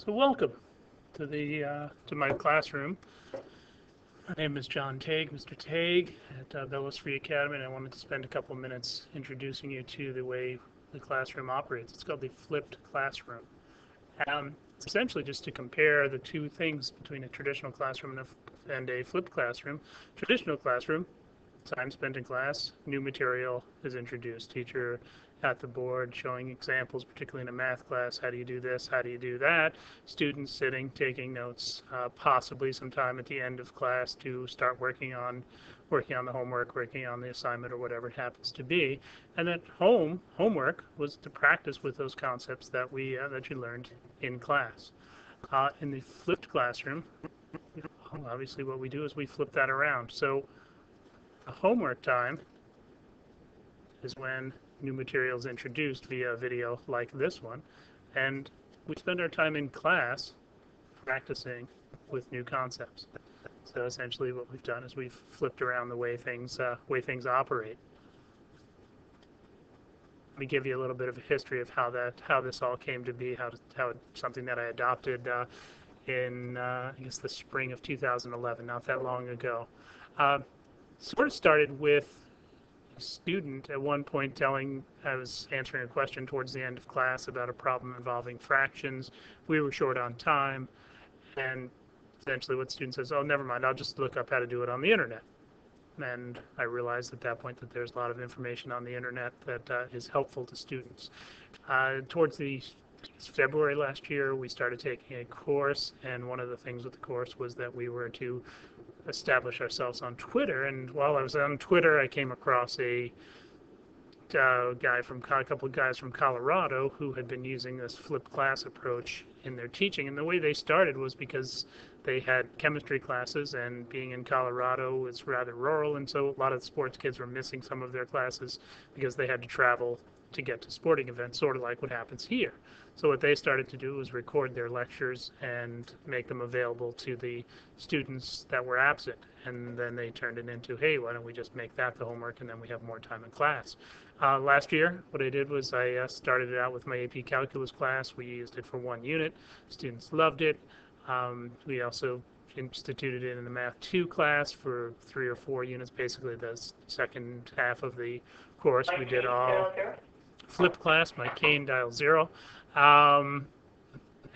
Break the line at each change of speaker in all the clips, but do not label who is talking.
So welcome to my classroom. My name is John Tague, Mr. Tague at Bellows Free Academy, and I wanted to spend a couple minutes introducing you to the way the classroom operates. It's called the flipped classroom. It's essentially just to compare the two things between a traditional classroom and a flipped classroom. Traditional classroom, time spent in class, new material is introduced. Teacher at the board showing examples, particularly in a math class. How do you do this? How do you do that? Students sitting, taking notes, possibly sometime at the end of class to start working on the homework, working on the assignment, or whatever it happens to be. And then homework was to practice with those concepts that that you learned in class. In the flipped classroom, obviously what we do is we flip that around. So the homework time is when new material is introduced via video like this one, and we spend our time in class practicing with new concepts. So essentially what we've done is we've flipped around the way things operate. Let me give you a little bit of a history of how this all came to be, how something that I adopted in I guess the spring of 2011, not that long ago. Sort of started with a student at one point I was answering a question towards the end of class about a problem involving fractions. We were short on time, and essentially what the student says, oh, never mind, I'll just look up how to do it on the internet. And I realized at that point that there's a lot of information on the internet that is helpful to students. Towards the February last year, we started taking a course, and one of the things with the course was that we were to establish ourselves on Twitter. And while I was on Twitter, I came across a couple of guys from Colorado who had been using this flipped class approach in their teaching. And the way they started was because they had chemistry classes, and being in Colorado was rather rural, and so a lot of the sports kids were missing some of their classes because they had to travel to get to sporting events, sort of like what happens here. So what they started to do was record their lectures and make them available to the students that were absent. And then they turned it into, hey, why don't we just make that the homework, and then we have more time in class. Last year, what I did was I started it out with my AP Calculus class. We used it for 1 unit. Students loved it. We also instituted it in the Math 2 class for 3 or 4 units, basically the second half of the course. We did all flipped class, my cane dial 0.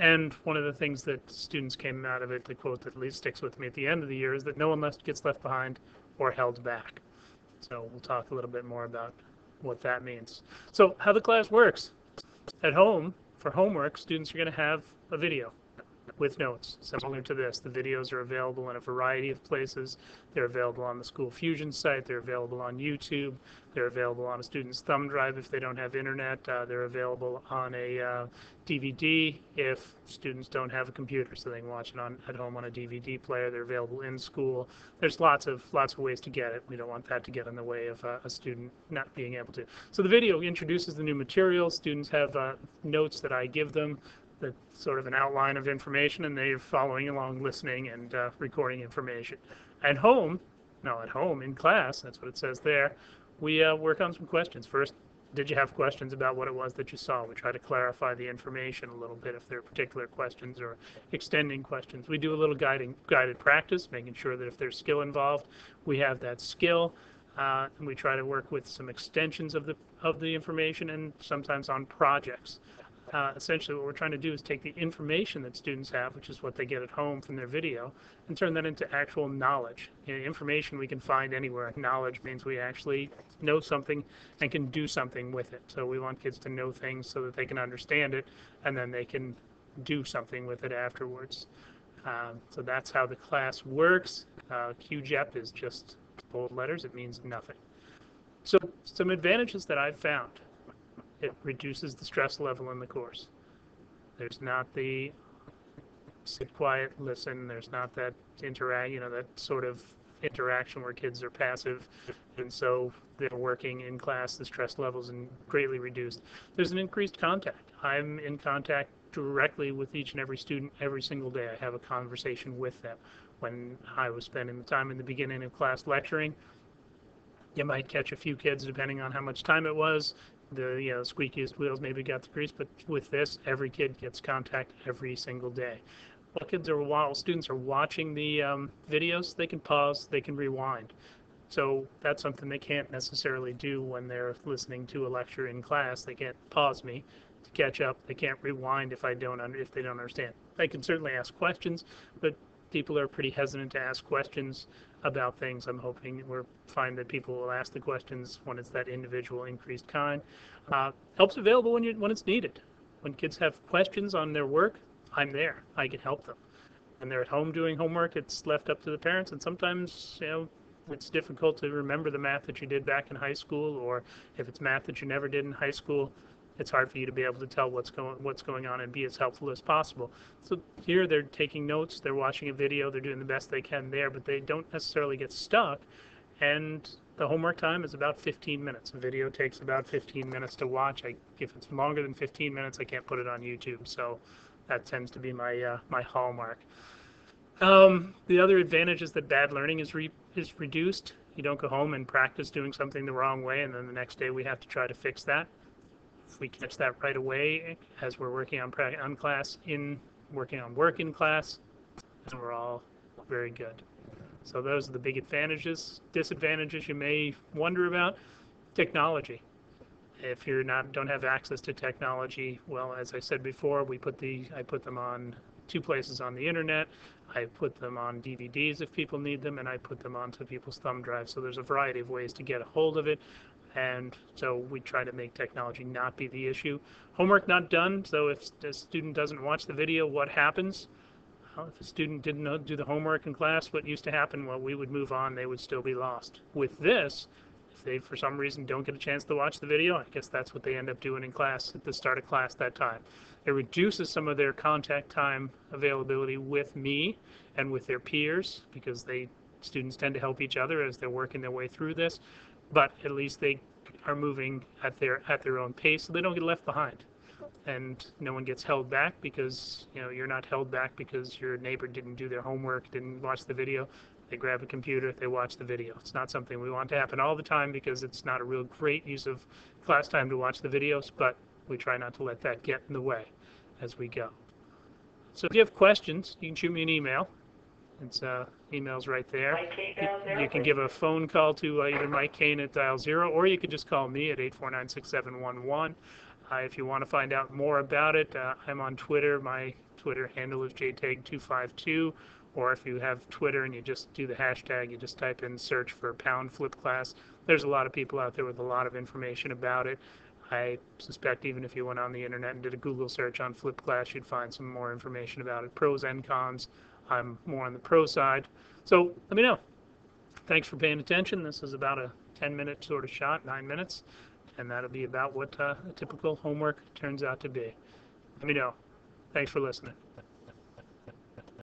And one of the things that students came out of it, the quote that at least sticks with me at the end of the year, is that no one gets left behind or held back. So we'll talk a little bit more about what that means. So how the class works. At home, for homework, students are going to have a video with notes similar to this. The videos are available in a variety of places. They're available on the School Fusion site. They're available on YouTube. They're available on a student's thumb drive if they don't have internet. They're available on a DVD if students don't have a computer, so they can watch it at home on a DVD player. They're available in school. There's lots of ways to get it. We don't want that to get in the way of a student not being able to. So the video introduces the new material. Students have notes that I give them, that's sort of an outline of information, and they're following along, listening and recording information. At home in class, that's what it says there, we work on some questions. First, did you have questions about what it was that you saw? We try to clarify the information a little bit if there are particular questions or extending questions. We do a little guided practice, making sure that if there's skill involved, we have that skill. And we try to work with some extensions of the information, and sometimes on projects. Essentially what we're trying to do is take the information that students have, which is what they get at home from their video, and turn that into actual knowledge. Information we can find anywhere. Knowledge means we actually know something and can do something with it. So we want kids to know things so that they can understand it, and then they can do something with it afterwards. So that's how the class works. QJEP is just bold letters. It means nothing. So some advantages that I've found. It reduces the stress level in the course. There's not the sit quiet, listen. There's not that that sort of interaction where kids are passive, and so they're working in class. The stress levels are greatly reduced. There's an increased contact. I'm in contact directly with each and every student every single day. I have a conversation with them. When I was spending the time in the beginning of class lecturing, you might catch a few kids, depending on how much time it was, The squeakiest wheels maybe got the grease, but with this, every kid gets contact every single day. While students are watching the videos, they can pause, they can rewind. So that's something they can't necessarily do when they're listening to a lecture in class. They can't pause me to catch up. They can't rewind if if they don't understand. They can certainly ask questions, but people are pretty hesitant to ask questions about things. I'm hoping we'll find that people will ask the questions when it's that individual increased kind. Help's available when it's needed. When kids have questions on their work, I'm there. I can help them. When they're at home doing homework, it's left up to the parents, and sometimes it's difficult to remember the math that you did back in high school, or if it's math that you never did in high school, it's hard for you to be able to tell what's going on and be as helpful as possible. So here they're taking notes, they're watching a video, they're doing the best they can there, but they don't necessarily get stuck. And the homework time is about 15 minutes. A video takes about 15 minutes to watch. If it's longer than 15 minutes, I can't put it on YouTube. So that tends to be my hallmark. The other advantage is that bad learning is reduced. You don't go home and practice doing something the wrong way, and then the next day we have to try to fix that. If we catch that right away as we're working on working on work in class, then we're all very good. So those are the big advantages. Disadvantages you may wonder about: technology. If you don't have access to technology, well, as I said before, I put them on 2 places on the internet. I put them on DVDs if people need them, and I put them onto people's thumb drives. So there's a variety of ways to get a hold of it. And so we try to make technology not be the issue. Homework not done. So if the student doesn't watch the video, what happens? Well, if a student didn't do the homework in class, what used to happen? Well, we would move on. They would still be lost. With this, if they, for some reason, don't get a chance to watch the video, I guess that's what they end up doing in class at the start of class that time. It reduces some of their contact time availability with me and with their peers, because students tend to help each other as they're working their way through this. But at least they are moving at their own pace, so they don't get left behind. And no one gets held back, because you're not held back because your neighbor didn't do their homework, didn't watch the video. They grab a computer, they watch the video. It's not something we want to happen all the time, because it's not a real great use of class time to watch the videos, but we try not to let that get in the way as we go. So if you have questions, you can shoot me an email. It's email's right there. You can give a phone call to either Mike Kane at dial 0, or you could just call me at 849-6711. If you want to find out more about it, I'm on Twitter. My Twitter handle is jtague252. Or if you have Twitter and you just do the hashtag, you just type in search for #FlipClass. There's a lot of people out there with a lot of information about it. I suspect even if you went on the internet and did a Google search on FlipClass, you'd find some more information about it, pros and cons. I'm more on the pro side. So let me know. Thanks for paying attention. This is about a 10-minute sort of shot, 9 minutes, and that'll be about what a typical homework turns out to be. Let me know. Thanks for listening.